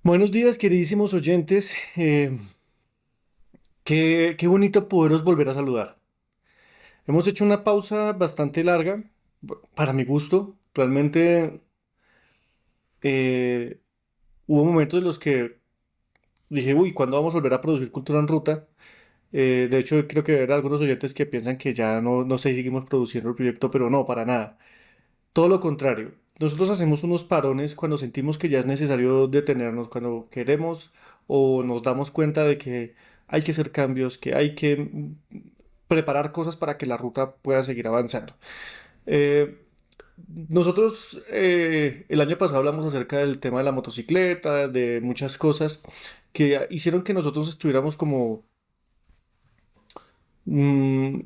Buenos días, queridísimos oyentes. Qué bonito poderos volver a saludar. Hemos hecho una pausa bastante larga, para mi gusto. Realmente eh, hubo momentos en los que dije, uy, ¿cuándo vamos a volver a producir Cultura en Ruta? De hecho, creo que habrá algunos oyentes que piensan que ya no sé si seguimos produciendo el proyecto, pero no, para nada. Todo lo contrario. Nosotros hacemos unos parones cuando sentimos que ya es necesario detenernos, cuando queremos o nos damos cuenta de que hay que hacer cambios, que hay que preparar cosas para que la ruta pueda seguir avanzando. Eh, nosotros el año pasado hablamos acerca del tema de la motocicleta, de muchas cosas que hicieron que nosotros estuviéramos mm,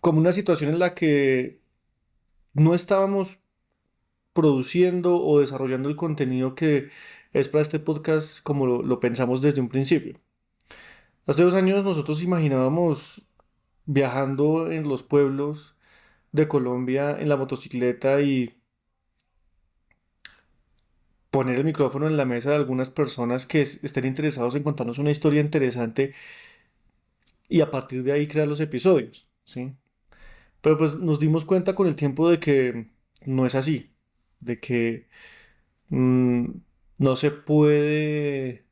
como una situación en la que no estábamos produciendo o desarrollando el contenido que es para este podcast como lo pensamos desde un principio. Hace 2 años nosotros imaginábamos viajando en los pueblos de Colombia en la motocicleta y poner el micrófono en la mesa de algunas personas que estén interesados en contarnos una historia interesante y a partir de ahí crear los episodios, ¿sí? Pero pues nos dimos cuenta con el tiempo de que no es así, de que mm, no se puede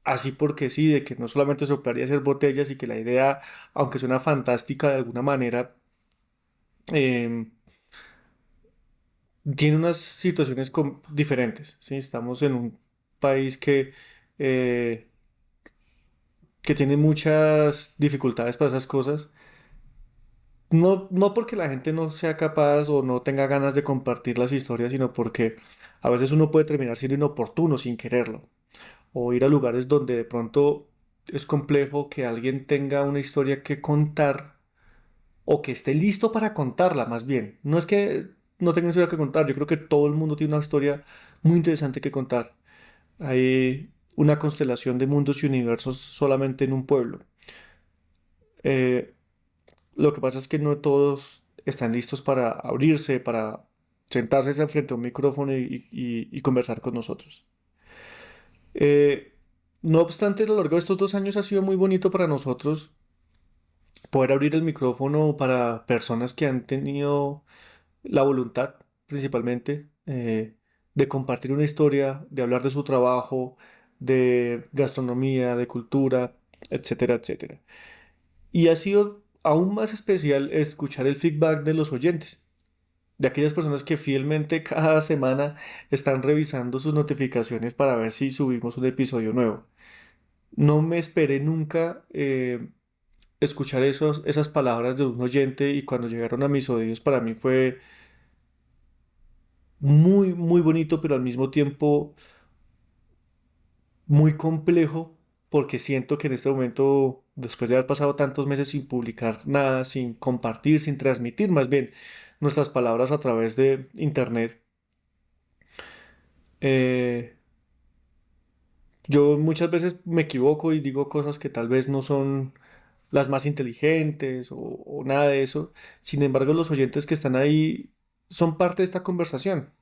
así porque sí, de que no solamente soplar y hacer botellas y que la idea, aunque suena fantástica de alguna manera, em, tiene unas situaciones diferentes, ¿sí? Estamos en un país eh, que tiene muchas dificultades para esas cosas. No porque la gente no sea capaz o no tenga ganas de compartir las historias, sino porque a veces uno puede terminar siendo inoportuno sin quererlo. O ir a lugares donde de pronto es complejo que alguien tenga una historia que contar o que esté listo para contarla, más bien. No es que no tenga una historia que contar, yo creo que todo el mundo tiene una historia muy interesante que contar. Hay una constelación de mundos y universos solamente en un pueblo. Eh, lo que pasa es que no todos están listos para abrirse, para sentarse frente a un micrófono y conversar con nosotros. Eh, no obstante, a lo largo de estos 2 años ha sido muy bonito para nosotros poder abrir el micrófono para personas que han tenido la voluntad, principalmente, de compartir una historia, de hablar de su trabajo, de gastronomía, de cultura, etcétera, etcétera. Y ha sido aún más especial escuchar el feedback de los oyentes, de aquellas personas que fielmente cada semana están revisando sus notificaciones para ver si subimos un episodio nuevo. No me esperé nunca escuchar esas palabras de un oyente y cuando llegaron a mis oídos para mí fue muy, muy bonito, pero al mismo tiempo muy complejo porque siento que en este momento, después de haber pasado tantos meses sin publicar nada, sin compartir, sin transmitir más bien nuestras palabras a través de internet, eh, yo muchas veces me equivoco y digo cosas que tal vez no son las más inteligentes o nada de eso. Sin embargo, los oyentes que están ahí son parte de esta conversación.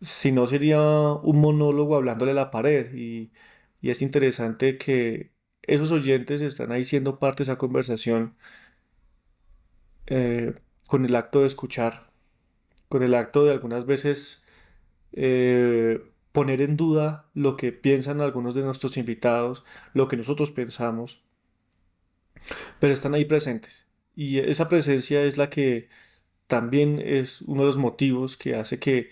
Si no, sería un monólogo hablándole a la pared y es interesante que esos oyentes están ahí siendo parte de esa conversación eh, con el acto de escuchar, con el acto de algunas veces poner en duda lo que piensan algunos de nuestros invitados, lo que nosotros pensamos, pero están ahí presentes. Y esa presencia es la que también es uno de los motivos que hace que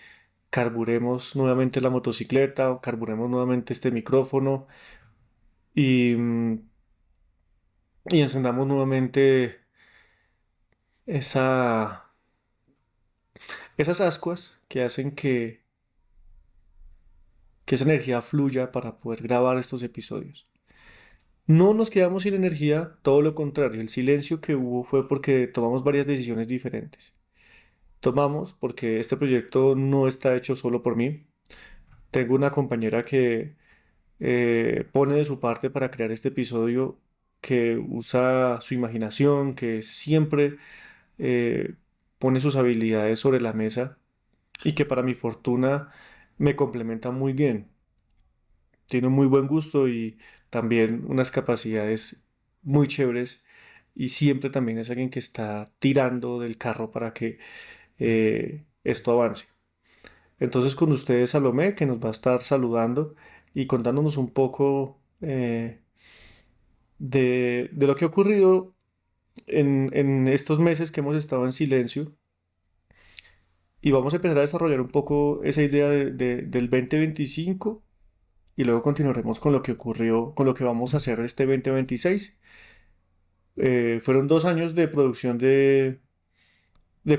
carburemos nuevamente la motocicleta o carburemos nuevamente este micrófono y, y encendamos nuevamente esa, esas ascuas que hacen que esa energía fluya para poder grabar estos episodios. No nos quedamos sin energía, todo lo contrario, el silencio que hubo fue porque tomamos varias decisiones diferentes. Tomamos porque este proyecto no está hecho solo por mí. Tengo una compañera que pone de su parte para crear este episodio, que usa su imaginación, que siempre eh, pone sus habilidades sobre la mesa y que para mi fortuna me complementa muy bien. Tiene un muy buen gusto y también unas capacidades muy chéveres y siempre también es alguien que está tirando del carro para que esto avance. Entonces con ustedes Salomé, que nos va a estar saludando y contándonos un poco de lo que ha ocurrido en estos meses que hemos estado en silencio y vamos a empezar a desarrollar un poco esa idea del 2025 y luego continuaremos con lo que ocurrió, con lo que vamos a hacer este 2026. Fueron 2 años de producción de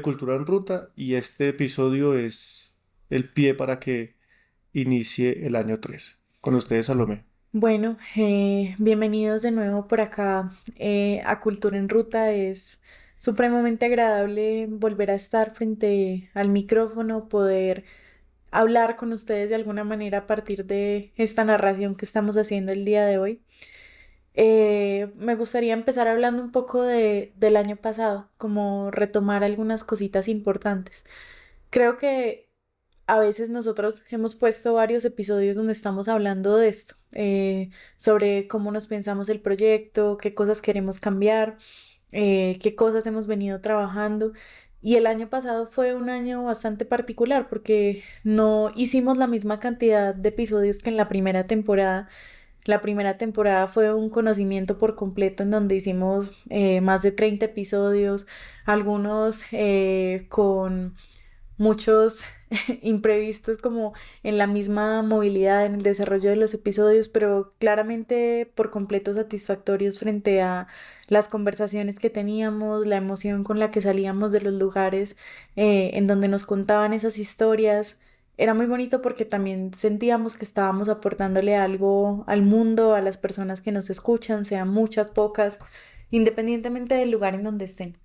Cultura en Ruta y este episodio es el pie para que inicie el año 3. Con ustedes, Salomé. Bueno, bienvenidos de nuevo por acá a Cultura en Ruta. Es supremamente agradable volver a estar frente al micrófono, poder hablar con ustedes de alguna manera a partir de esta narración que estamos haciendo el día de hoy. Me gustaría empezar hablando un poco del año pasado, como retomar algunas cositas importantes. Creo que a veces nosotros hemos puesto varios episodios donde estamos hablando de esto, sobre cómo nos pensamos el proyecto, qué cosas queremos cambiar, qué cosas hemos venido trabajando. Y el año pasado fue un año bastante particular porque no hicimos la misma cantidad de episodios que en la primera temporada. La primera temporada fue un conocimiento por completo en donde hicimos más de 30 episodios, algunos con muchos imprevistos como en la misma movilidad, en el desarrollo de los episodios, pero claramente por completo satisfactorios frente a las conversaciones que teníamos, la emoción con la que salíamos de los lugares en donde nos contaban esas historias. Era muy bonito porque también sentíamos que estábamos aportándole algo al mundo, a las personas que nos escuchan, sean muchas, pocas, independientemente del lugar en donde estén.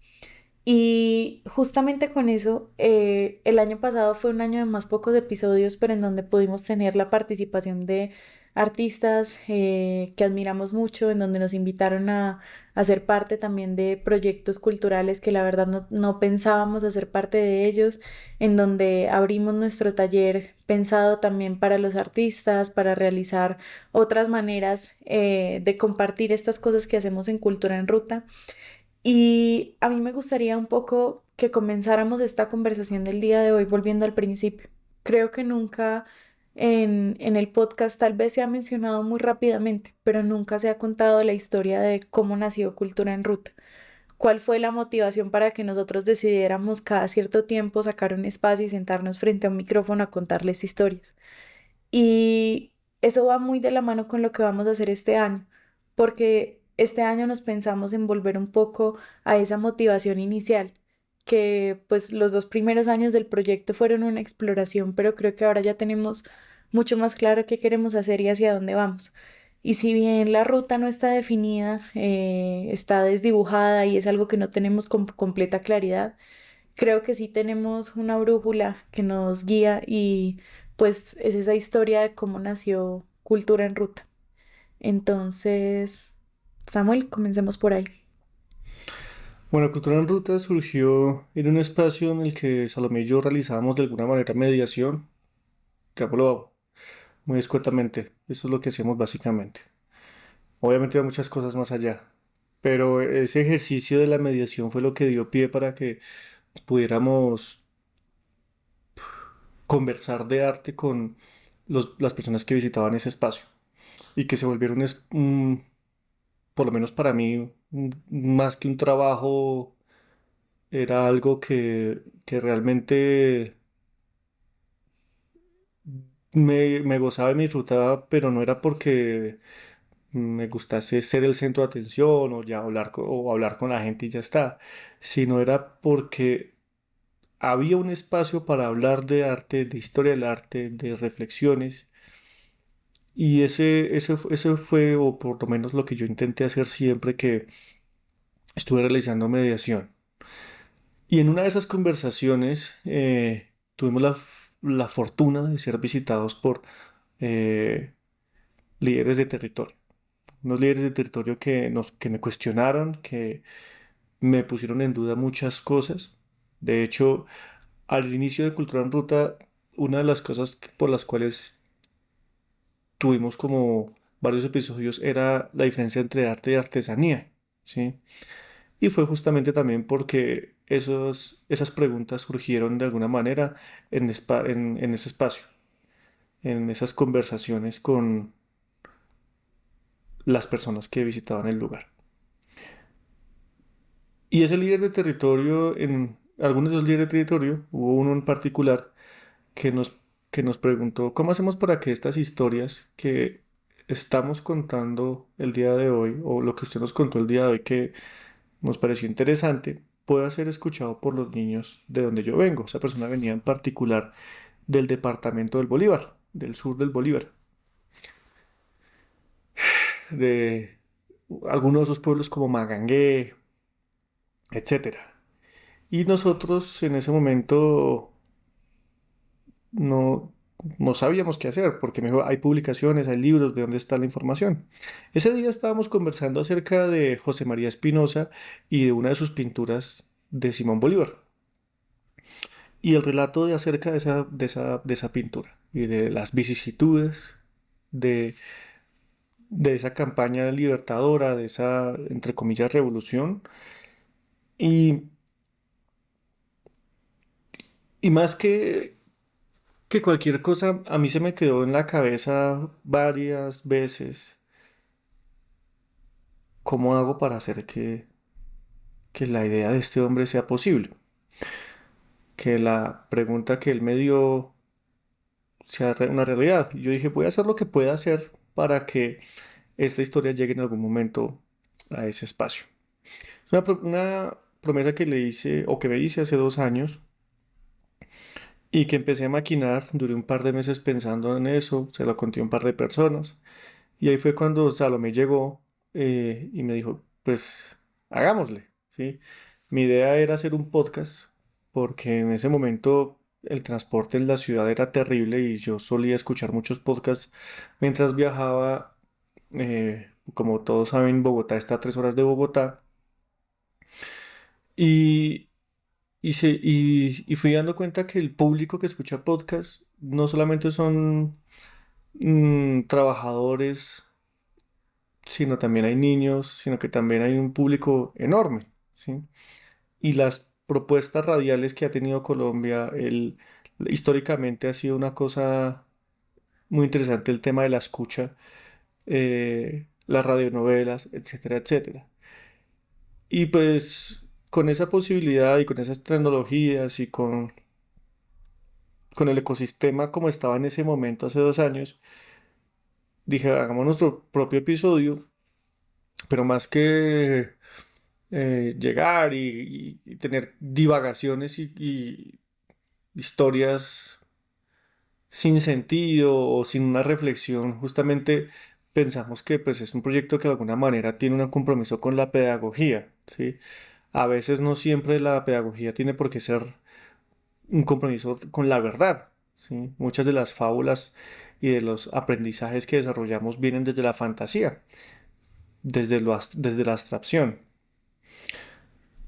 Y justamente con eso, el año pasado fue un año de más pocos episodios, pero en donde pudimos tener la participación de artistas que admiramos mucho, en donde nos invitaron a ser parte también de proyectos culturales que la verdad no pensábamos hacer parte de ellos, en donde abrimos nuestro taller pensado también para los artistas, para realizar otras maneras de compartir estas cosas que hacemos en Cultura en Ruta. Y a mí me gustaría un poco que comenzáramos esta conversación del día de hoy volviendo al principio. Creo que nunca en el podcast tal vez se ha mencionado muy rápidamente, pero nunca se ha contado la historia de cómo nació Cultura en Ruta. ¿Cuál fue la motivación para que nosotros decidiéramos cada cierto tiempo sacar un espacio y sentarnos frente a un micrófono a contarles historias? Y eso va muy de la mano con lo que vamos a hacer este año, porque este año nos pensamos en volver un poco a esa motivación inicial, que pues los 2 primeros años del proyecto fueron una exploración, pero creo que ahora ya tenemos mucho más claro qué queremos hacer y hacia dónde vamos. Y si bien la ruta no está definida, está desdibujada y es algo que no tenemos con completa claridad, creo que sí tenemos una brújula que nos guía y pues es esa historia de cómo nació Cultura en Ruta. Entonces, Samuel, comencemos por ahí. Bueno, Cultura en Ruta surgió en un espacio en el que Salomé y yo realizábamos de alguna manera mediación. Te hablo muy escuetamente. Eso es lo que hacemos básicamente. Obviamente hay muchas cosas más allá, pero ese ejercicio de la mediación fue lo que dio pie para que pudiéramos conversar de arte con las personas que visitaban ese espacio y que se volvieron, por lo menos para mí, más que un trabajo, era algo que realmente me gozaba y me disfrutaba, pero no era porque me gustase ser el centro de atención o ya hablar, o hablar con la gente y ya está, sino era porque había un espacio para hablar de arte, de historia del arte, de reflexiones. Y ese fue, o por lo menos lo que yo intenté hacer siempre que estuve realizando mediación. Y en una de esas conversaciones tuvimos la fortuna de ser visitados por eh, líderes de territorio. Unos líderes de territorio que me cuestionaron, que me pusieron en duda muchas cosas. De hecho, al inicio de Cultura en Ruta, una de las cosas por las cuales tuvimos como varios episodios era la diferencia entre arte y artesanía, ¿sí? Y fue justamente también porque esas preguntas surgieron de alguna manera en ese espacio, en esas conversaciones con las personas que visitaban el lugar. Y ese líder de territorio, en algunos de esos líderes de territorio, hubo uno en particular que que nos preguntó, ¿cómo hacemos para que estas historias que estamos contando el día de hoy, o lo que usted nos contó el día de hoy, que nos pareció interesante, pueda ser escuchado por los niños de donde yo vengo? Esa persona venía en particular del departamento del Bolívar, del sur del Bolívar, de algunos de esos pueblos como Magangué, etcétera. Y nosotros en ese momento no, no sabíamos qué hacer, porque me dijo, hay publicaciones, hay libros, ¿de dónde está la información? Ese día estábamos conversando acerca de José María Espinosa y de una de sus pinturas de Simón Bolívar, y el relato de acerca de esa pintura, y de las vicisitudes de, de esa campaña libertadora, de esa, entre comillas, revolución, y, y más que cualquier cosa, a mí se me quedó en la cabeza varias veces. ¿Cómo hago para hacer que la idea de este hombre sea posible? Que la pregunta que él me dio sea una realidad. Y yo dije, voy a hacer lo que pueda hacer para que esta historia llegue en algún momento a ese espacio. Es una promesa que le hice o que me hice hace 2 años y que empecé a maquinar. Duré un par de meses pensando en eso, se lo conté a un par de personas. Y ahí fue cuando Salomé llegó y me dijo, pues hagámosle, ¿sí? Mi idea era hacer un podcast porque en ese momento el transporte en la ciudad era terrible y yo solía escuchar muchos podcasts mientras viajaba. Como todos saben, Bogotá está a 3 horas de Bogotá y, y fui dando cuenta que el público que escucha podcasts no solamente son trabajadores, sino también hay niños, sino que también hay un público enorme, ¿sí? Y las propuestas radiales que ha tenido Colombia, históricamente ha sido una cosa muy interesante el tema de la escucha, las radionovelas, etcétera, etcétera. Y pues con esa posibilidad y con esas tecnologías y con el ecosistema como estaba en ese momento hace 2 años, dije, hagamos nuestro propio episodio, pero más que llegar y tener divagaciones y historias sin sentido o sin una reflexión, justamente pensamos que pues es un proyecto que de alguna manera tiene un compromiso con la pedagogía, ¿sí? A veces no siempre la pedagogía tiene por qué ser un compromiso con la verdad, ¿sí? Muchas de las fábulas y de los aprendizajes que desarrollamos vienen desde la fantasía, desde la abstracción.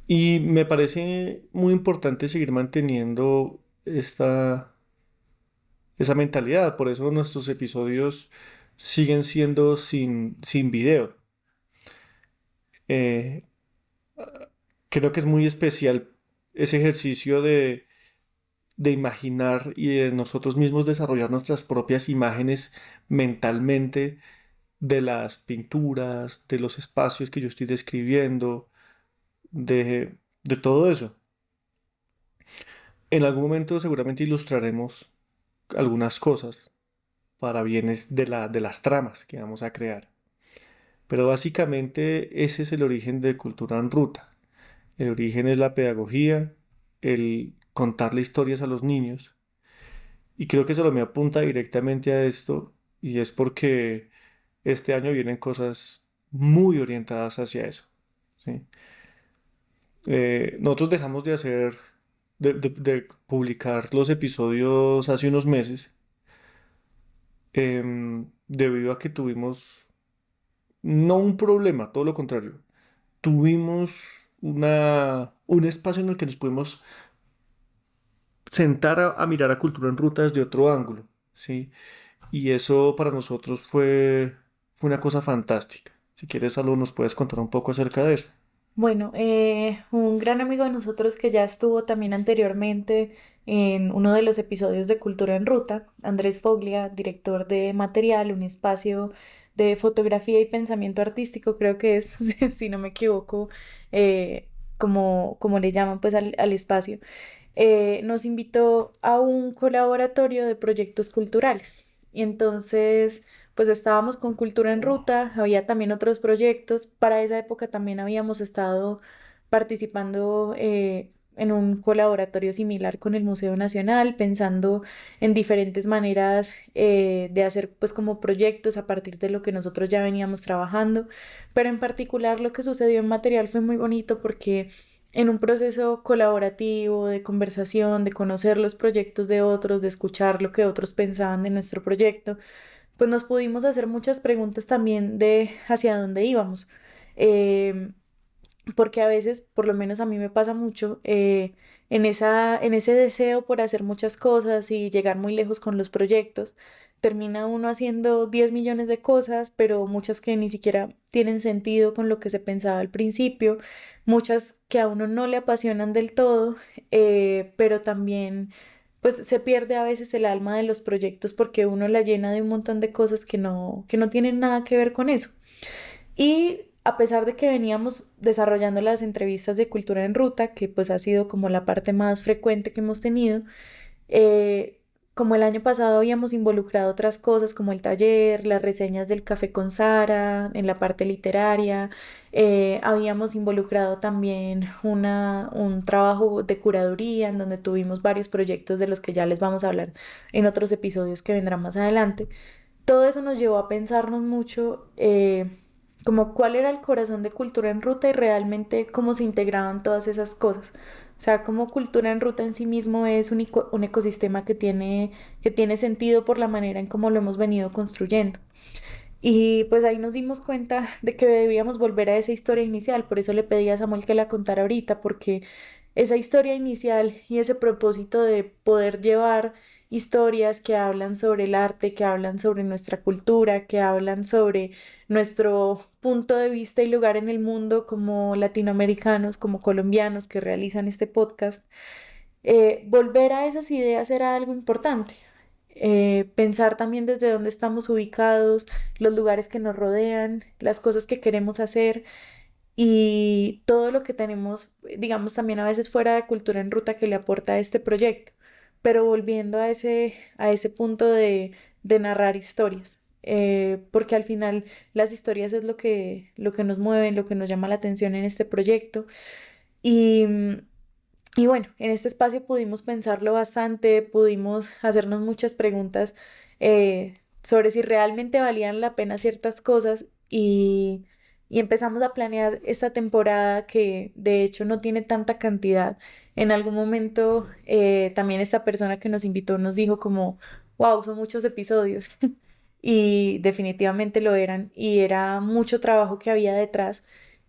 Y me parece muy importante seguir manteniendo esa mentalidad. Por eso nuestros episodios siguen siendo sin video. Eh, Creo que es muy especial ese ejercicio de imaginar y de nosotros mismos desarrollar nuestras propias imágenes mentalmente de las pinturas, de los espacios que yo estoy describiendo, de todo eso. En algún momento seguramente ilustraremos algunas cosas para bienes de las tramas que vamos a crear. Pero básicamente ese es el origen de Cultura en Ruta. El origen es la pedagogía, el contarle historias a los niños. Y creo que se lo me apunta directamente a esto y es porque este año vienen cosas muy orientadas hacia eso, ¿sí? Nosotros dejamos de hacer, de publicar los episodios hace unos meses debido a que tuvimos no un problema, todo lo contrario. Tuvimos un espacio en el que nos pudimos sentar a mirar a Cultura en Ruta desde otro ángulo, ¿sí? Y eso para nosotros fue una cosa fantástica. Si quieres, algo nos puedes contar un poco acerca de eso. Bueno, un gran amigo de nosotros que ya estuvo también anteriormente en uno de los episodios de Cultura en Ruta, Andrés Foglia, director de Material, un espacio de fotografía y pensamiento artístico, creo que es, si no me equivoco, eh, como le llaman pues al espacio, nos invitó a un colaboratorio de proyectos culturales. Y entonces, pues estábamos con Cultura en Ruta, había también otros proyectos. Para esa época también habíamos estado participando en un colaboratorio similar con el Museo Nacional, pensando en diferentes maneras de hacer pues como proyectos a partir de lo que nosotros ya veníamos trabajando. Pero en particular lo que sucedió en Material fue muy bonito porque en un proceso colaborativo, de conversación, de conocer los proyectos de otros, de escuchar lo que otros pensaban de nuestro proyecto, pues nos pudimos hacer muchas preguntas también de hacia dónde íbamos. Em, Porque a veces, por lo menos a mí me pasa mucho, en ese deseo por hacer muchas cosas y llegar muy lejos con los proyectos, termina uno haciendo 10 millones de cosas, pero muchas que ni siquiera tienen sentido con lo que se pensaba al principio, muchas que a uno no le apasionan del todo, pero también pues se pierde a veces el alma de los proyectos porque uno la llena de un montón de cosas que no tienen nada que ver con eso. Y a pesar de que veníamos desarrollando las entrevistas de Cultura en Ruta, que pues ha sido como la parte más frecuente que hemos tenido, eh, como el año pasado habíamos involucrado otras cosas como el taller, las reseñas del Café con Sara, en la parte literaria, habíamos involucrado también un trabajo de curaduría en donde tuvimos varios proyectos de los que ya les vamos a hablar en otros episodios que vendrán más adelante. Todo eso nos llevó a pensarnos mucho como cuál era el corazón de Cultura en Ruta y realmente cómo se integraban todas esas cosas. O sea, cómo Cultura en Ruta en sí mismo es un ecosistema que tiene sentido por la manera en cómo lo hemos venido construyendo. Y pues ahí nos dimos cuenta de que debíamos volver a esa historia inicial. Por eso le pedí a Samuel que la contara ahorita, porque esa historia inicial y ese propósito de poder llevar historias que hablan sobre el arte, que hablan sobre nuestra cultura, que hablan sobre nuestro punto de vista y lugar en el mundo como latinoamericanos, como colombianos que realizan este podcast, volver a esas ideas era algo importante. Pensar también desde dónde estamos ubicados, los lugares que nos rodean, las cosas que queremos hacer y todo lo que tenemos, digamos, también a veces fuera de Cultura en Ruta que le aporta a este proyecto, pero volviendo a ese punto de narrar historias, porque al final las historias es lo que nos mueve, lo que nos llama la atención en este proyecto. Y, y bueno, en este espacio pudimos pensarlo bastante, pudimos hacernos muchas preguntas sobre si realmente valían la pena ciertas cosas y empezamos a planear esta temporada que de hecho no tiene tanta cantidad. En algún momento también esta persona que nos invitó nos dijo como, wow, son muchos episodios y definitivamente lo eran y era mucho trabajo que había detrás.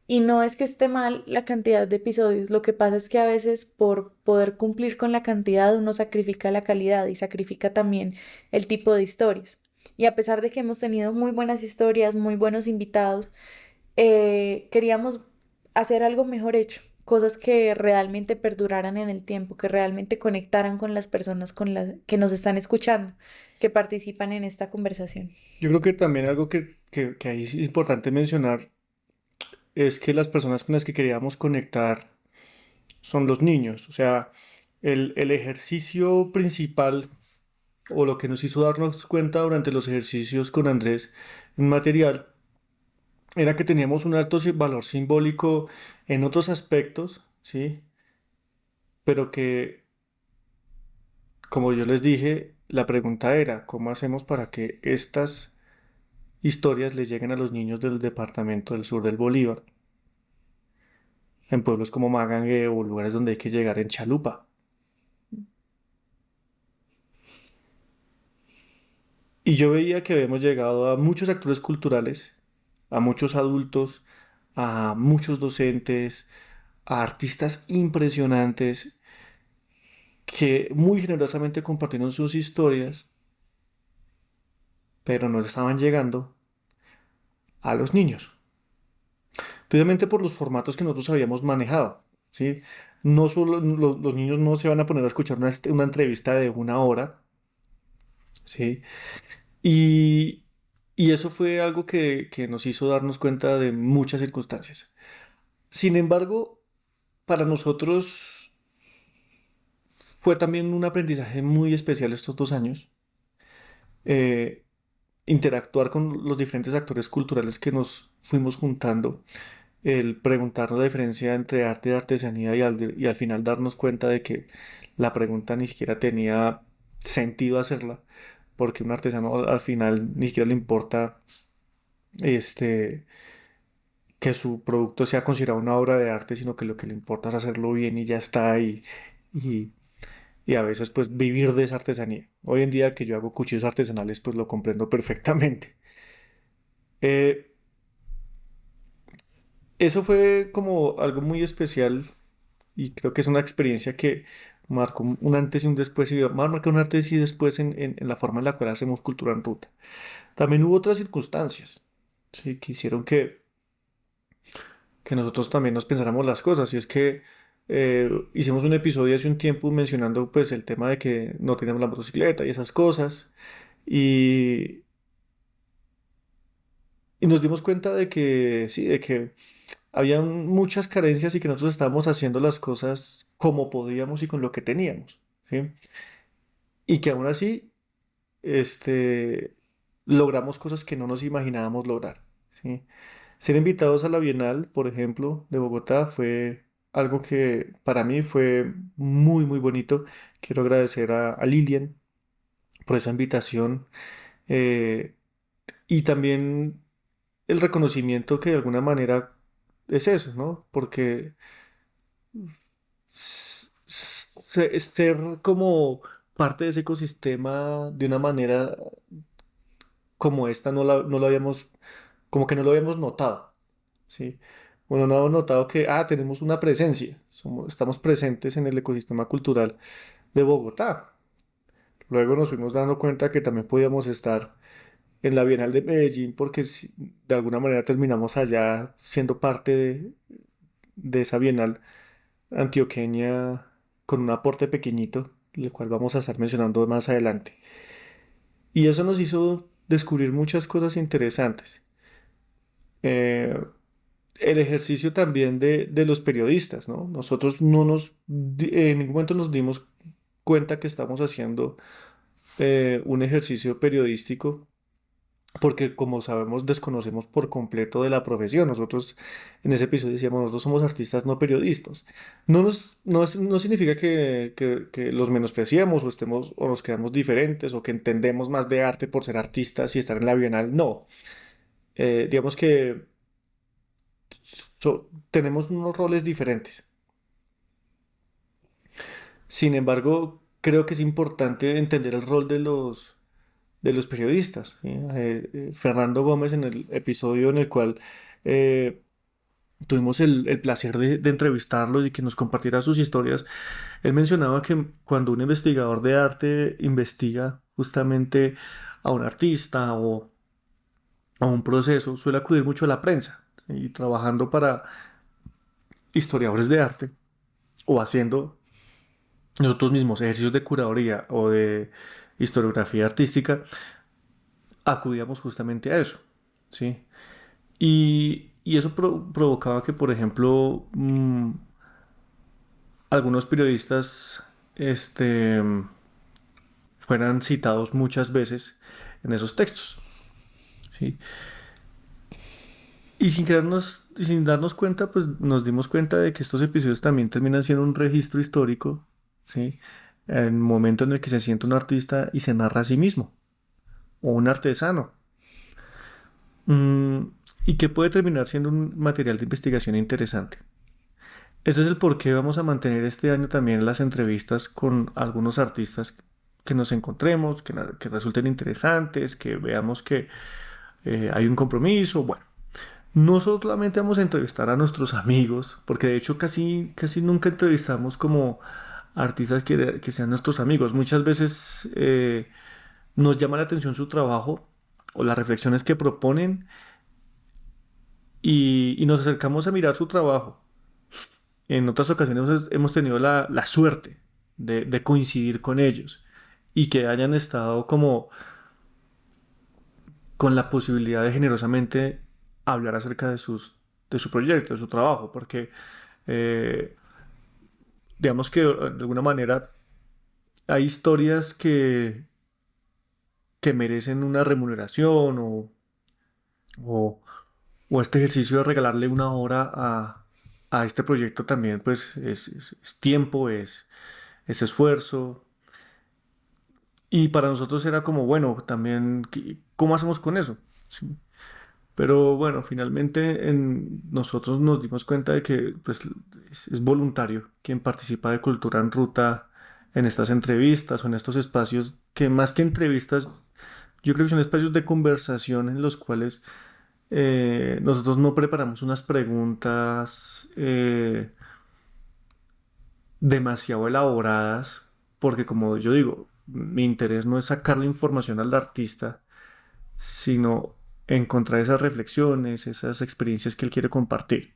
Y no es que esté mal la cantidad de episodios, lo que pasa es que a veces por poder cumplir con la cantidad uno sacrifica la calidad y sacrifica también el tipo de historias. Y a pesar de que hemos tenido muy buenas historias, muy buenos invitados, queríamos hacer algo mejor hecho, cosas que realmente perduraran en el tiempo, que realmente conectaran con las personas con las que nos están escuchando, que participan en esta conversación. Yo creo que también algo que ahí sí es importante mencionar es que las personas con las que queríamos conectar son los niños. O sea, el ejercicio principal o lo que nos hizo darnos cuenta durante los ejercicios con Andrés en material era que teníamos un alto valor simbólico en otros aspectos, ¿sí? Pero que, como yo les dije, la pregunta era, ¿cómo hacemos para que estas historias les lleguen a los niños del departamento del sur del Bolívar, en pueblos como Magangue o lugares donde hay que llegar en chalupa? Y yo veía que habíamos llegado a muchos actores culturales, a muchos adultos, a muchos docentes, a artistas impresionantes que muy generosamente compartieron sus historias, pero no estaban llegando a los niños, precisamente por los formatos que nosotros habíamos manejado, ¿sí? No solo los niños no se van a poner a escuchar una entrevista de una hora, ¿sí? Y, y eso fue algo que nos hizo darnos cuenta de muchas circunstancias. Sin embargo, para nosotros fue también un aprendizaje muy especial estos 2 años, eh, interactuar con los diferentes actores culturales que nos fuimos juntando, el preguntarnos la diferencia entre arte y artesanía y al final darnos cuenta de que la pregunta ni siquiera tenía sentido hacerla, porque un artesano al final ni siquiera le importa este, que su producto sea considerado una obra de arte, sino que lo que le importa es hacerlo bien y ya está, y, y a veces pues vivir de esa artesanía. Hoy en día que yo hago cuchillos artesanales pues lo comprendo perfectamente. Eh, Eso fue como algo muy especial y creo que es una experiencia que marcó un antes y un después y va a marcar un antes y después en la forma en la cual hacemos cultura en ruta. También hubo otras circunstancias, sí, que hicieron que nosotros también nos pensáramos las cosas y es que hicimos un episodio hace un tiempo mencionando pues el tema de que no teníamos la motocicleta y esas cosas y, y nos dimos cuenta de que sí, de que había muchas carencias y que nosotros estábamos haciendo las cosas como podíamos y con lo que teníamos, ¿sí? Y que aún así, este, logramos cosas que no nos imaginábamos lograr, ¿sí? Ser invitados a la Bienal, por ejemplo, de Bogotá fue algo que para mí fue muy, muy bonito. Quiero agradecer a Lilian por esa invitación, eh, y también el reconocimiento que de alguna manera es eso, ¿no? Porque ser como parte de ese ecosistema de una manera como esta no lo habíamos, como que no lo habíamos notado, ¿sí? Bueno, no habíamos notado que, tenemos una presencia, estamos presentes en el ecosistema cultural de Bogotá. Luego nos fuimos dando cuenta que también podíamos estar en la Bienal de Medellín porque de alguna manera terminamos allá siendo parte de esa Bienal antioqueña con un aporte pequeñito, el cual vamos a estar mencionando más adelante. Y eso nos hizo descubrir muchas cosas interesantes. Eh, el ejercicio también de los periodistas, ¿no? Nosotros en ningún momento nos dimos cuenta que estamos haciendo un ejercicio periodístico porque como sabemos desconocemos por completo de la profesión. Nosotros en ese episodio decíamos, nosotros somos artistas no periodistas. No significa que los menospreciamos o estemos o nos quedamos diferentes o que entendemos más de arte por ser artistas y estar en la Bienal. No. Digamos que tenemos unos roles diferentes. Sin embargo, creo que es importante entender el rol de los periodistas, ¿sí? Fernando Gómez en el episodio en el cual eh, tuvimos el placer de entrevistarlo y que nos compartiera sus historias, él mencionaba que cuando un investigador de arte investiga justamente a un artista o a un proceso, suele acudir mucho a la prensa, ¿sí? Y trabajando para historiadores de arte o haciendo nosotros mismos ejercicios de curaduría o de historiografía artística, acudíamos justamente a eso, ¿sí? Y eso provocaba que, por ejemplo, algunos periodistas fueran citados muchas veces en esos textos, ¿sí? Y sin darnos cuenta, pues nos dimos cuenta de que estos episodios también terminan siendo un registro histórico, ¿sí? En el momento en el que se siente un artista y se narra a sí mismo, o un artesano, mm, y que puede terminar siendo un material de investigación interesante. Este es el por qué vamos a mantener este año también las entrevistas con algunos artistas que nos encontremos, que resulten interesantes, que veamos que hay un compromiso. Bueno, no solamente vamos a entrevistar a nuestros amigos, porque de hecho casi, casi nunca entrevistamos como artistas que sean nuestros amigos. Muchas veces nos llama la atención su trabajo o las reflexiones que proponen y nos acercamos a mirar su trabajo. En otras ocasiones hemos tenido la suerte de coincidir con ellos y que hayan estado como con la posibilidad de generosamente hablar acerca de su proyecto, de su trabajo, porque eh, digamos que de alguna manera hay historias que merecen una remuneración o, o este ejercicio de regalarle una hora a este proyecto también, pues es tiempo, es esfuerzo. Y para nosotros era como, bueno, también, ¿cómo hacemos con eso? Sí. Pero bueno, finalmente nosotros nos dimos cuenta de que pues, es voluntario quien participa de Cultura en Ruta en estas entrevistas o en estos espacios que más que entrevistas, yo creo que son espacios de conversación en los cuales nosotros no preparamos unas preguntas demasiado elaboradas, porque como yo digo, mi interés no es sacarle información al artista, sino encontrar esas reflexiones, esas experiencias que él quiere compartir.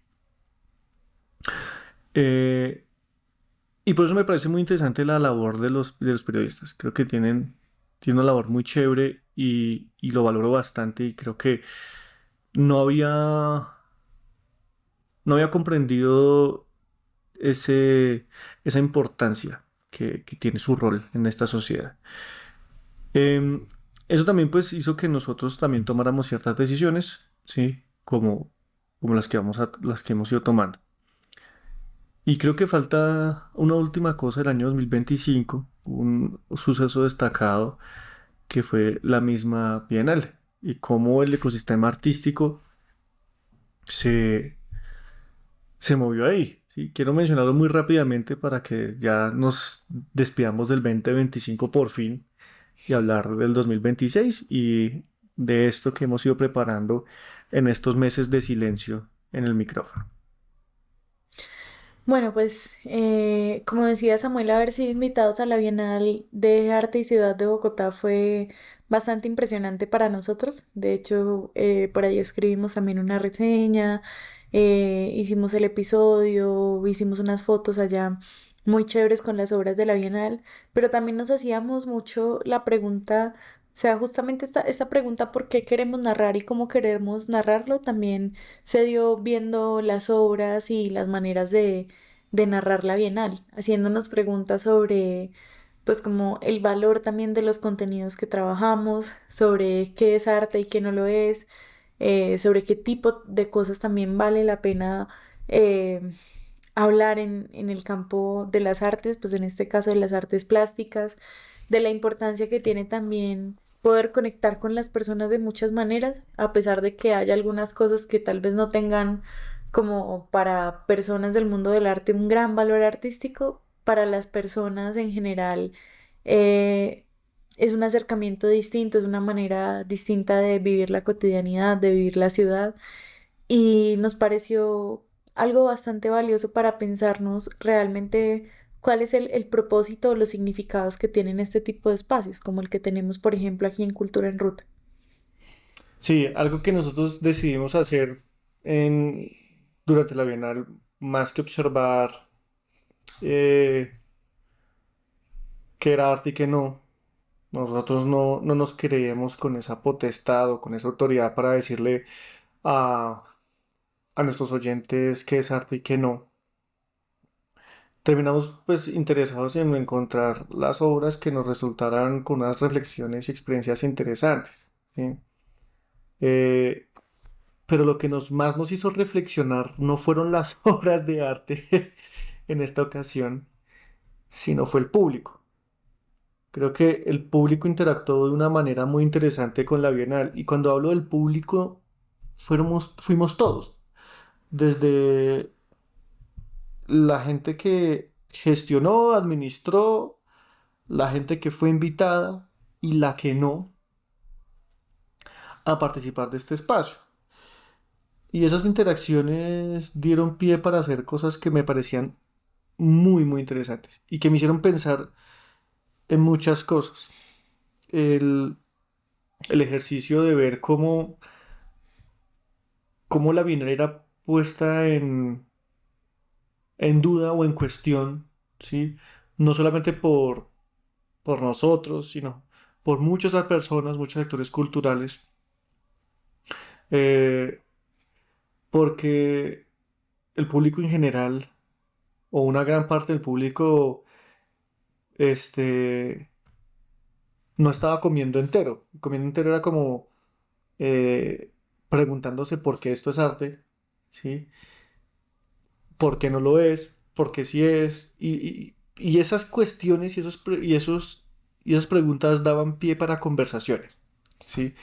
Eh, y por eso me parece muy interesante la labor de los periodistas. Creo que tienen una labor muy chévere y lo valoro bastante y creo que no había, no había comprendido esa importancia que tiene su rol en esta sociedad. Em, Eso también pues hizo que nosotros también tomáramos ciertas decisiones, ¿sí? Como las que hemos ido tomando. Y creo que falta una última cosa del año 2025, un suceso destacado que fue la misma Bienal y cómo el ecosistema artístico se, se movió ahí. ¿Sí? Quiero mencionarlo muy rápidamente para que ya nos despidamos del 2025 por fin y hablar del 2026 y de esto que hemos ido preparando en estos meses de silencio en el micrófono. Bueno, pues como decía Samuel, haber sido invitados a la Bienal de Arte y Ciudad de Bogotá fue bastante impresionante para nosotros. De hecho, por ahí escribimos también una reseña, hicimos el episodio, hicimos unas fotos allá muy chéveres con las obras de la Bienal, pero también nos hacíamos mucho la pregunta, o sea, justamente esta pregunta, ¿por qué queremos narrar y cómo queremos narrarlo? También se dio viendo las obras y las maneras de narrar la Bienal, haciéndonos preguntas sobre, pues como el valor también de los contenidos que trabajamos, sobre qué es arte y qué no lo es, sobre qué tipo de cosas también vale la pena eh, hablar en el campo de las artes, pues en este caso de las artes plásticas, de la importancia que tiene también poder conectar con las personas de muchas maneras, a pesar de que haya algunas cosas que tal vez no tengan como para personas del mundo del arte un gran valor artístico, para las personas en general eh, es un acercamiento distinto, es una manera distinta de vivir la cotidianidad, de vivir la ciudad y nos pareció algo bastante valioso para pensarnos realmente cuál es el propósito o los significados que tienen este tipo de espacios, como el que tenemos, por ejemplo, aquí en Cultura en Ruta. Sí, algo que nosotros decidimos hacer en, durante la Bienal, más que observar eh, qué era arte y qué no, nosotros no nos creemos con esa potestad o con esa autoridad para decirle a, a nuestros oyentes qué es arte y qué no. Terminamos pues interesados en encontrar las obras que nos resultaran con unas reflexiones y experiencias interesantes, ¿sí? Eh, pero lo que más nos hizo reflexionar no fueron las obras de arte en esta ocasión, sino fue el público. Creo que el público interactuó de una manera muy interesante con la Bienal y cuando hablo del público fuimos todos, desde la gente que gestionó, administró, la gente que fue invitada y la que no a participar de este espacio. Y esas interacciones dieron pie para hacer cosas que me parecían muy, muy interesantes y que me hicieron pensar en muchas cosas. El, el ejercicio de ver cómo la Bienal era puesta en duda o en cuestión, ¿sí? No solamente por nosotros, sino por muchas personas, muchos sectores culturales, eh, porque el público en general, o una gran parte del público, este, no estaba comiendo entero. Comiendo entero era como eh, preguntándose por qué esto es arte, ¿sí? ¿Por qué no lo es? ¿Por qué sí es? Y esas cuestiones y esas preguntas daban pie para conversaciones, ¿sí?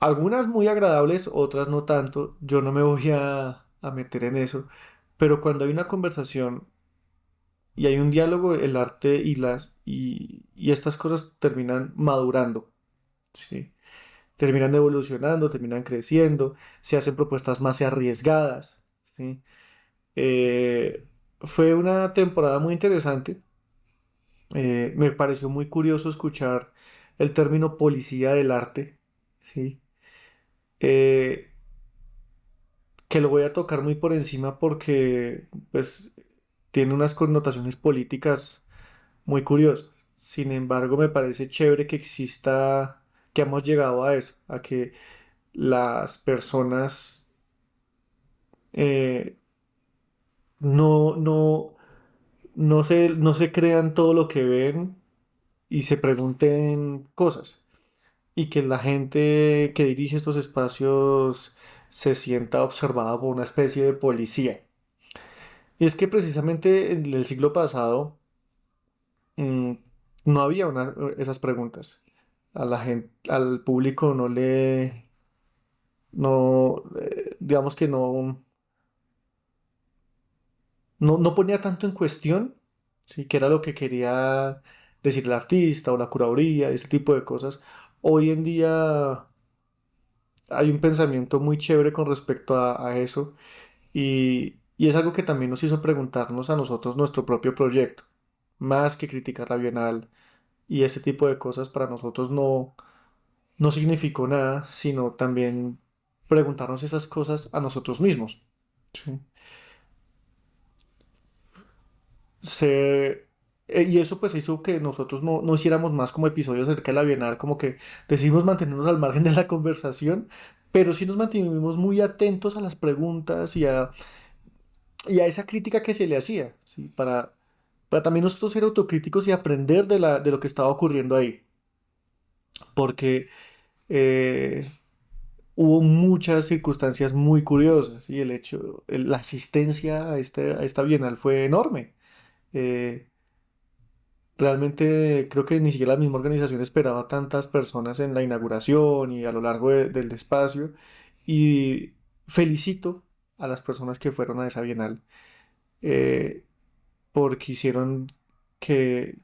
Algunas muy agradables, otras no tanto. Yo no me voy a meter en eso. Pero cuando hay una conversación y hay un diálogo, el arte y estas cosas terminan madurando, ¿sí? Terminan evolucionando, terminan creciendo, se hacen propuestas más arriesgadas, ¿sí? Fue una temporada muy interesante. Me pareció muy curioso escuchar el término policía del arte, ¿sí? Eh, que lo voy a tocar muy por encima porque pues tiene unas connotaciones políticas muy curiosas. Sin embargo, me parece chévere que exista, que hemos llegado a eso, a que las personas eh, no, no, no se crean todo lo que ven y se pregunten cosas. Y que la gente que dirige estos espacios se sienta observada por una especie de policía. Y es que precisamente en el siglo pasado mm, no había esas preguntas. A la gente, al público no, digamos que no ponía tanto en cuestión, ¿sí? Que era lo que quería decir el artista o la curaduría, este tipo de cosas. Hoy en día hay un pensamiento muy chévere con respecto a eso y es algo que también nos hizo preguntarnos a nosotros nuestro propio proyecto, más que criticar la Bienal y ese tipo de cosas para nosotros no significó nada, sino también preguntarnos esas cosas a nosotros mismos. ¿Sí? Y eso pues hizo que nosotros no hiciéramos más como episodios acerca de la Bienal, como que decidimos mantenernos al margen de la conversación, pero sí nos mantuvimos muy atentos a las preguntas y a esa crítica que se le hacía, ¿sí? Para también nosotros ser autocríticos y aprender de lo que estaba ocurriendo ahí, porque eh, hubo muchas circunstancias muy curiosas y la asistencia a esta Bienal fue enorme. Eh, Realmente creo que ni siquiera la misma organización esperaba tantas personas en la inauguración y a lo largo del espacio. Y felicito a las personas que fueron a esa Bienal eh, porque hicieron que,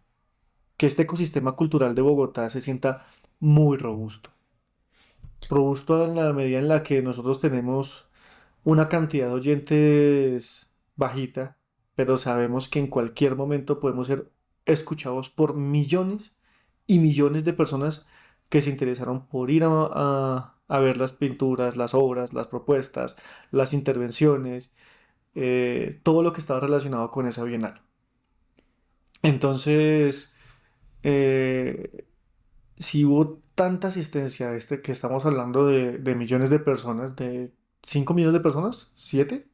que este ecosistema cultural de Bogotá se sienta muy robusto. Robusto en la medida en la que nosotros tenemos una cantidad de oyentes bajita, pero sabemos que en cualquier momento podemos ser escuchados por millones y millones de personas que se interesaron por ir a ver las pinturas, las obras, las propuestas, las intervenciones, todo lo que estaba relacionado con esa bienal. Entonces, eh, si hubo tanta asistencia, que estamos hablando de millones de personas, de 5 millones de personas, 7.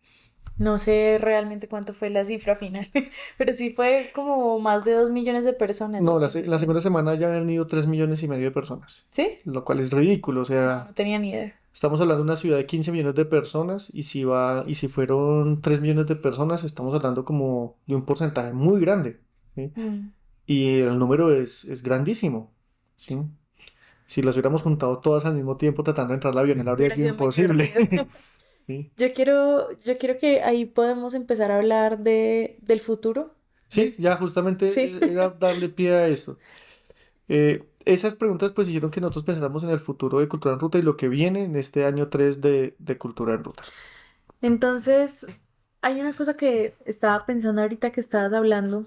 No sé realmente cuánto fue la cifra final, pero sí fue como más de 2 millones de personas No, lo que la primera asistieron. semana ya han ido 3,5 millones de personas, ¿Sí? lo cual es ridículo. O No, sea, no tenía ni idea. estamos hablando de una ciudad de 15 millones de personas y si fueron 3 millones de personas, estamos hablando como de un porcentaje muy grande, ¿sí? Mm. Y el número es grandísimo, ¿sí? Si las hubiéramos juntado todas al mismo tiempo tratando de entrar al avión, habría Hubiera sido sido muy imposible. divertido. ¿Sí? Yo quiero que ahí podemos empezar a hablar del futuro. Sí, ya justamente Sí. era darle pie a esto. Esas preguntas pues hicieron que nosotros pensáramos en el futuro de Cultura en Ruta y lo que viene en este año 3 de Cultura en Ruta. Entonces, hay una cosa que estaba pensando ahorita que estabas hablando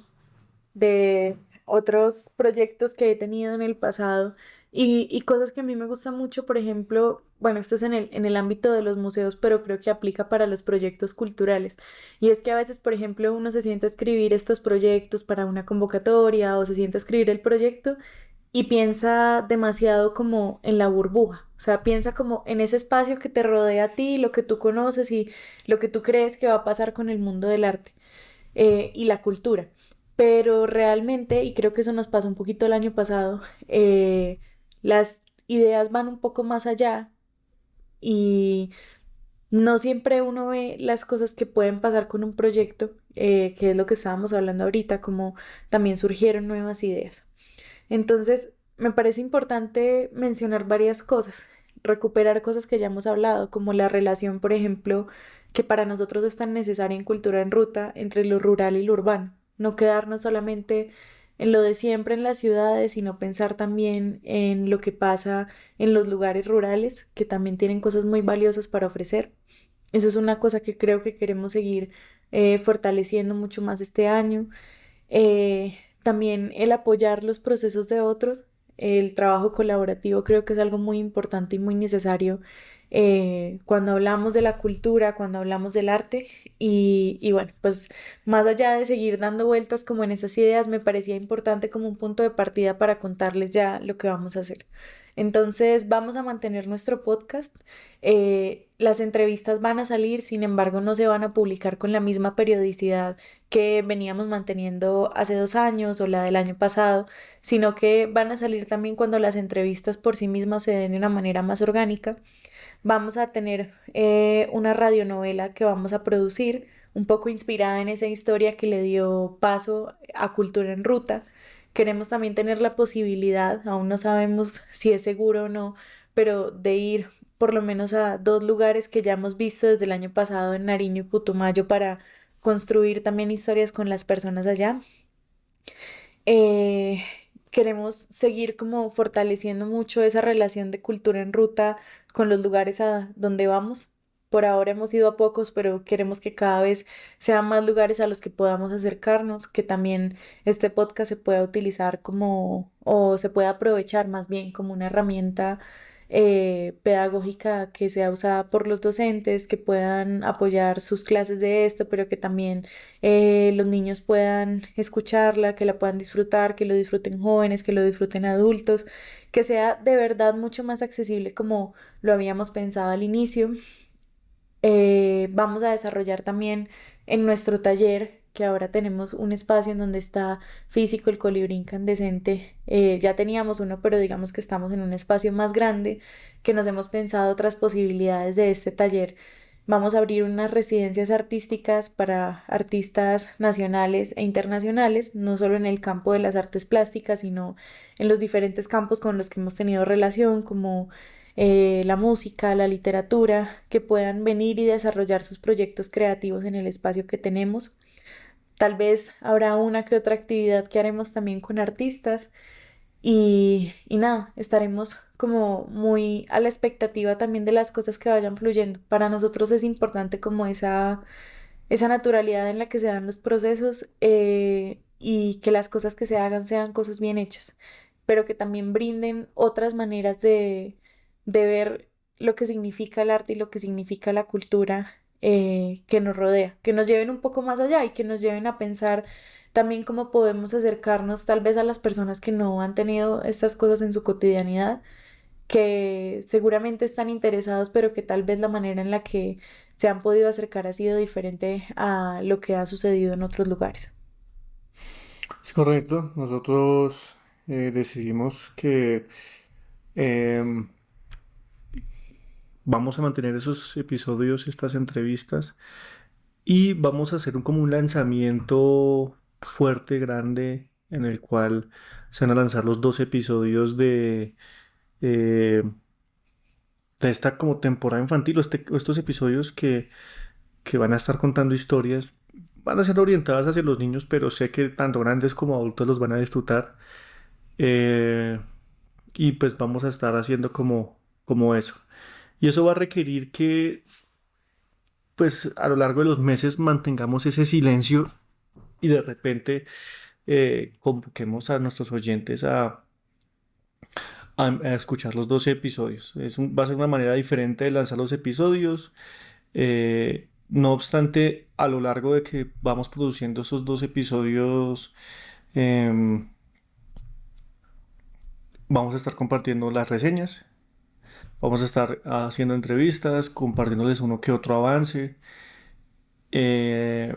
de otros proyectos que he tenido en el pasado y cosas que a mí me gustan mucho, por ejemplo, bueno, esto es en el ámbito de los museos, pero creo que aplica para los proyectos culturales. Y es que a veces, por ejemplo, uno se sienta a escribir estos proyectos para una convocatoria o se sienta a escribir el proyecto y piensa demasiado como en la burbuja, o sea, piensa como en ese espacio que te rodea a ti, lo que tú conoces y lo que tú crees que va a pasar con el mundo del arte y la cultura. Pero realmente, y creo que eso nos pasó un poquito el año pasado, las ideas van un poco más allá y no siempre uno ve las cosas que pueden pasar con un proyecto, que es lo que estábamos hablando ahorita, como también surgieron nuevas ideas. Entonces, me parece importante mencionar varias cosas, recuperar cosas que ya hemos hablado, como la relación, por ejemplo, que para nosotros es tan necesaria en Cultura en Ruta entre lo rural y lo urbano. No quedarnos solamente en lo de siempre en las ciudades, sino pensar también en lo que pasa en los lugares rurales, que también tienen cosas muy valiosas para ofrecer. Eso es una cosa que creo que queremos seguir fortaleciendo mucho más este año. También el apoyar los procesos de otros, el trabajo colaborativo creo que es algo muy importante y muy necesario cuando hablamos de la cultura, cuando hablamos del arte y bueno, pues más allá de seguir dando vueltas como en esas ideas, me parecía importante como un punto de partida para contarles ya lo que vamos a hacer. Entonces vamos a mantener nuestro podcast. Las entrevistas van a salir, sin embargo, no se van a publicar con la misma periodicidad que veníamos manteniendo hace 2 años o la del año pasado, sino que van a salir también cuando las entrevistas por sí mismas se den de una manera más orgánica. Vamos a tener una radionovela que vamos a producir, un poco inspirada en esa historia que le dio paso a Cultura en Ruta. Queremos también tener la posibilidad, aún no sabemos si es seguro o no, pero de ir por lo menos a 2 lugares que ya hemos visto desde el año pasado en Nariño y Putumayo para construir también historias con las personas allá. Eh, Queremos seguir como fortaleciendo mucho esa relación de Cultura en Ruta con los lugares a donde vamos. Por ahora hemos ido a pocos, pero queremos que cada vez sean más lugares a los que podamos acercarnos, que también este podcast se pueda utilizar como, o se pueda aprovechar más bien como una herramienta pedagógica que sea usada por los docentes, que puedan apoyar sus clases de esto, pero que también los niños puedan escucharla, que la puedan disfrutar, que lo disfruten jóvenes, que lo disfruten adultos, que sea de verdad mucho más accesible como lo habíamos pensado al inicio. Vamos a desarrollar también en nuestro taller, que ahora tenemos un espacio en donde está físico el colibrí incandescente. Ya teníamos uno, pero digamos que estamos en un espacio más grande, que nos hemos pensado otras posibilidades de este taller. Vamos a abrir unas residencias artísticas para artistas nacionales e internacionales, no solo en el campo de las artes plásticas, sino en los diferentes campos con los que hemos tenido relación, como la música, la literatura, que puedan venir y desarrollar sus proyectos creativos en el espacio que tenemos. Tal vez habrá una que otra actividad que haremos también con artistas y nada, estaremos como muy a la expectativa también de las cosas que vayan fluyendo. Para nosotros es importante como esa naturalidad en la que se dan los procesos y que las cosas que se hagan sean cosas bien hechas, pero que también brinden otras maneras de ver lo que significa el arte y lo que significa la cultura que nos rodea, que nos lleven un poco más allá y que nos lleven a pensar también cómo podemos acercarnos tal vez a las personas que no han tenido estas cosas en su cotidianidad, que seguramente están interesados, pero que tal vez la manera en la que se han podido acercar ha sido diferente a lo que ha sucedido en otros lugares. Es correcto, nosotros decidimos que em, vamos a mantener esos episodios, estas entrevistas, y vamos a hacer como un lanzamiento fuerte, grande, en el cual se van a lanzar los 2 episodios eh, de esta como temporada infantil, estos episodios que van a estar contando historias, van a ser orientadas hacia los niños, pero sé que tanto grandes como adultos los van a disfrutar. Eh, y pues vamos a estar haciendo como eso. Y eso va a requerir que pues a lo largo de los meses mantengamos ese silencio y de repente convoquemos a nuestros oyentes a escuchar los 12 episodios. Va a ser una manera diferente de lanzar los episodios. No obstante, a lo largo de que vamos produciendo esos 12 episodios, em, vamos a estar compartiendo las reseñas, vamos a estar haciendo entrevistas, compartiéndoles uno que otro avance. eh,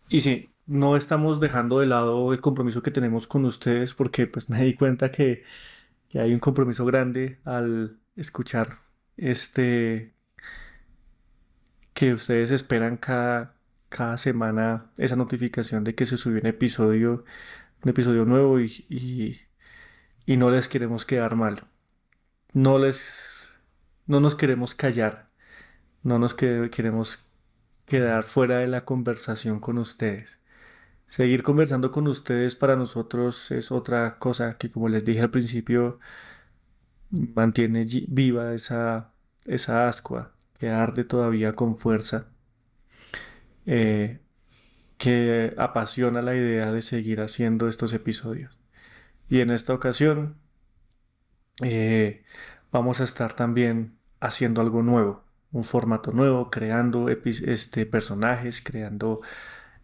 y sí, no estamos dejando de lado el compromiso que tenemos con ustedes porque pues me di cuenta que hay un compromiso grande al escuchar este que ustedes esperan cada semana esa notificación de que se subió un episodio nuevo y no les queremos quedar mal. No les, no nos queremos callar, queremos quedar fuera de la conversación con ustedes. Seguir conversando con ustedes para nosotros es otra cosa que, como les dije al principio, mantiene viva esa ascua que arde todavía con fuerza, eh, que apasiona la idea de seguir haciendo estos episodios. Y en esta ocasión eh, vamos a estar también haciendo algo nuevo, un formato nuevo, creando personajes, creando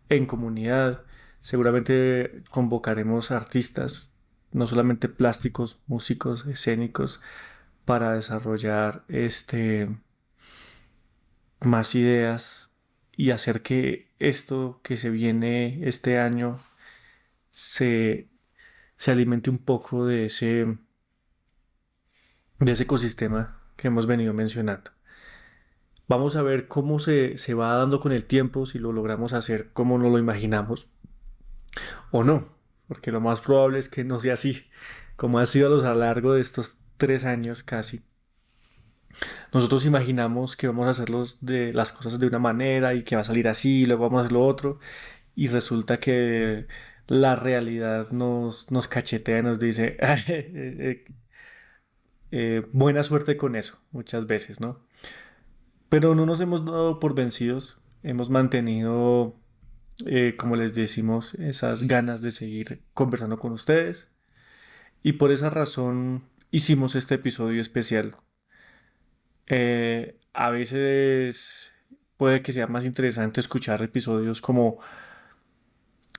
en comunidad. Seguramente convocaremos artistas, no solamente plásticos, músicos, escénicos, para desarrollar más ideas y hacer que esto que se viene este año se, se alimente un poco de ese ecosistema que hemos venido mencionando. Vamos a ver cómo se va dando con el tiempo, si lo logramos hacer como nos lo imaginamos o no, porque lo más probable es que no sea así, como ha sido a lo largo de estos 3 años casi. Nosotros imaginamos que vamos a hacer de las cosas de una manera y que va a salir así, y luego vamos a hacer lo otro, y resulta que la realidad nos cachetea y nos dice, buena suerte con eso, muchas veces, ¿no? Pero no nos hemos dado por vencidos, hemos mantenido, como les decimos, esas ganas de seguir conversando con ustedes, y por esa razón hicimos este episodio especial. A veces puede que sea más interesante escuchar episodios como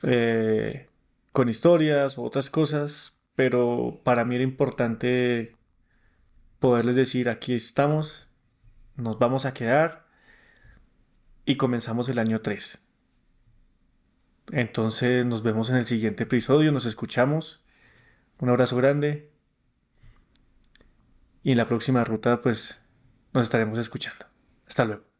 eh, con historias o otras cosas, pero para mí era importante poderles decir, aquí estamos, nos vamos a quedar y comenzamos el año 3. Entonces nos vemos en el siguiente episodio, nos escuchamos, un abrazo grande y en la próxima ruta pues nos estaremos escuchando. Hasta luego.